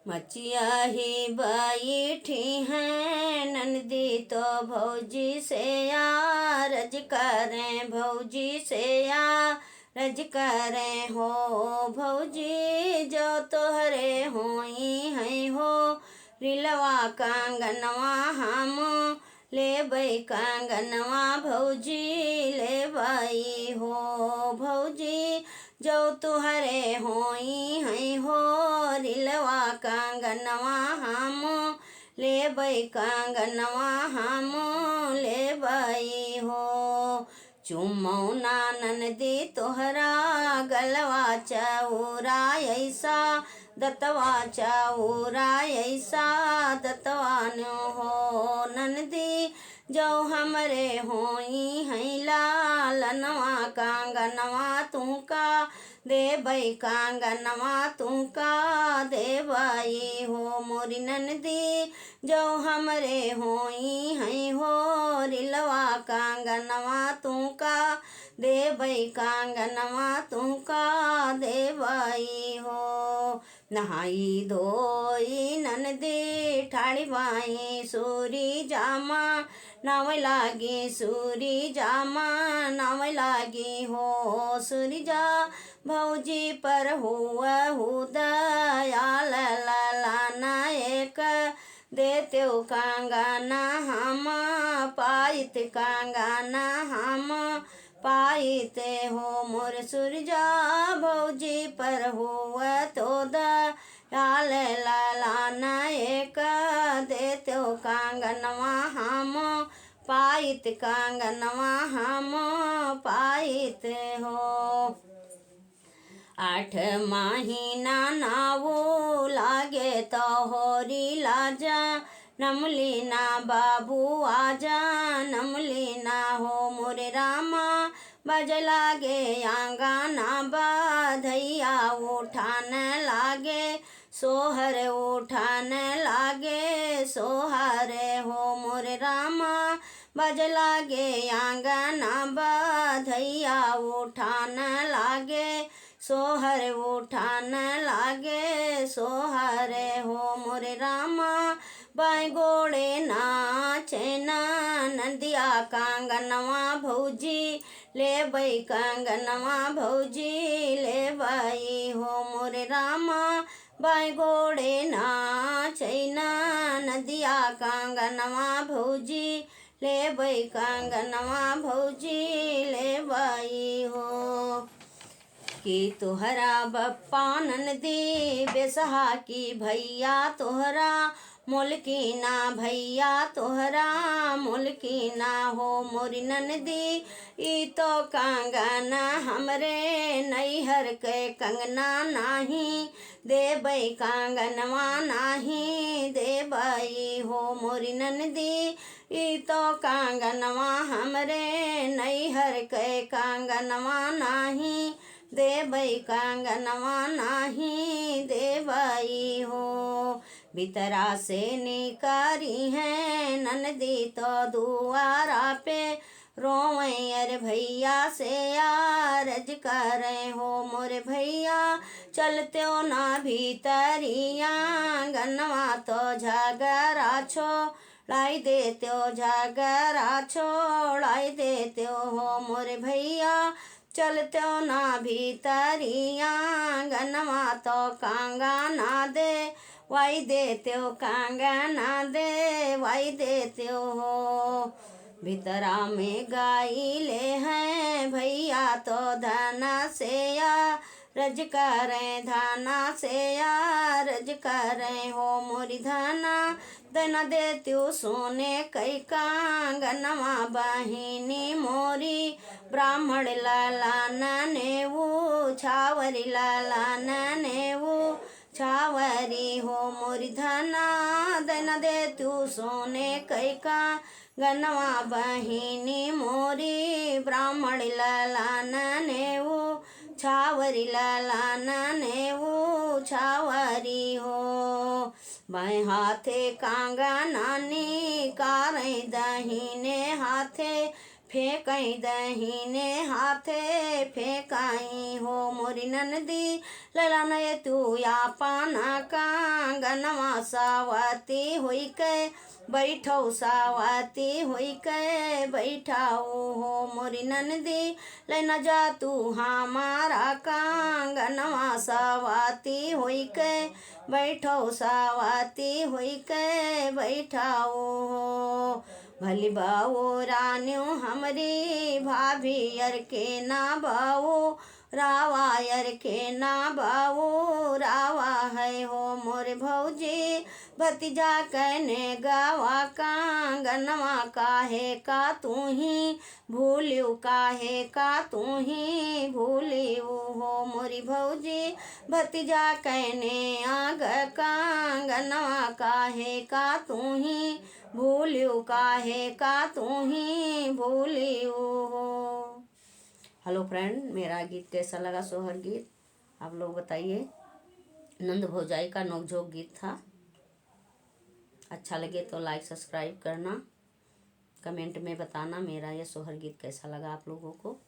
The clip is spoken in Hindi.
मचिया ही बैठी हैं नंदी तो भौजी से रज करें भौजी से रज करें हो भौजी जो तोहरे होई हैं हो रिलवा कांगनवा हम ले बई कांगनवा भौजी ले बई हो भौजी जो तुहरे होई हैं हो रिलवा कांगनवा हम ले बई कांगनवा हम ले बई हो चुमौना ननदी तोहरा गलवा चौरा ऐसा दतवा चौरा ऐसा दतवान हो ननदी जो हमरे होई हैं लालनवा कांगनवा तुका दे बई कांगनवा तुका दे बई हो मोरी ननदी जो हमरे होई हैं हो रिलवा कांगनवा तुका दे बई कांगनवा तुका दे बई हो नहाई धोई ननदी ठाड़ी बाई सूरी जामा नाव लागी सूरी जामा नाव लागी हो सूरी जा भौजी पर हुआ दयाल लाना एक देते कांगाना हम पाइत कांगाना हम पाइते हो मोर सूरजा भौजी पर हुआ तो दयाल लाना एक देते कांगनवा हम पाइत कांगनवा हम पाइत हो 8 महीना नावो लागे तो होरी लाजा नमलीना बाबू आजा नमलीना हो मोरे रामा बज लागे आंगना बधैया उठान लागे सोहर उठान लागे सोहर हो मोरे रामा बज लागे आंगना बधैया उठान लागे सोहर उठान लागे सोहर हो मोरे रामा बाई गोड़े नाचे नंदिया कांगनवा भौजी ले बई कांगनवा भौजी ले बई हो मोरे रामा बाई गोड़े नाचे नदिया कांगनवा भौजी ले बई कांगनवा भौजी ले बई हो कि तोहरा बप्पा नंदी बेसहा की भैया तोहरा मुल्की ना भैया तोहरा मुल्की ना हो मोरी नंदी ई तो कांगना हमरे नैहर के कंगना नाही दे बई कांगनवा नाही दे बई हो मोरी नंदी ई तो कांगनवा हमरे नैहर के कांगनवा नाही दे बई कांगनवा नाही दे बई हो भीतरा से निकारी है ननदी तो दुआरा पे रोवें अरे भैया से यारज करे हो मोरे भैया चलते हो ना भीतरिया गनवा तो झगड़ा छोड़ाई देते हो झगड़ा छोड़ाई देते हो मोरे भैया चलते हो ना भीतरिया गनवा तो कांगा ना दे वाई देते हो कांगा ना दे वाई देते हो भीतरा में गाई ले हैं भैया तो धना से या रज करें धाना से या रज करें हो मोरी धाना दना देत्यो सोने कई कांगनवा बहिनी मोरी ब्राह्मण लाला ने वो छावरी लाला ने वो छावरी हो मोरी धना दना देत्यो सोने कई का गनवा बहिनी मोरी ब्राह्मण लाला ने वो छावरी लाला ने वो छावरी हो बाएं हाथे कांगा नानी कारें दाहिने हाथे फेंकई दहीने हाथे फेंकाई हो मोरी ननदी लला नय तू या पाना कांगनवा सावती हुई के बैठो सावती हुई के बैठाओ हो मोरी ननदी लेना जा तू हमारा कांगनवा सावती हुई के बैठो सावती हुई के बैठाओ हो भली बाओ रानियो हमरी भाभी यर के ना बाओ रावा यर के ना बाओ रावा है हो मोर भौजी भतीजा कहने गावा कांगनवा काहे का तू ही भूलियो काहे का तू ही भूलियो हो मोरी भौजी भतीजा कहने आग कांगनवा काहे का तू ही भूलियो काहे का तू ही भूलियो हो। हेलो फ्रेंड, मेरा गीत कैसा लगा? सोहर गीत आप लोग बताइए। नंद भौजाई का नोकझोंक गीत था। अच्छा लगे तो लाइक सब्सक्राइब करना, कमेंट में बताना मेरा ये सोहर गीत कैसा लगा आप लोगों को।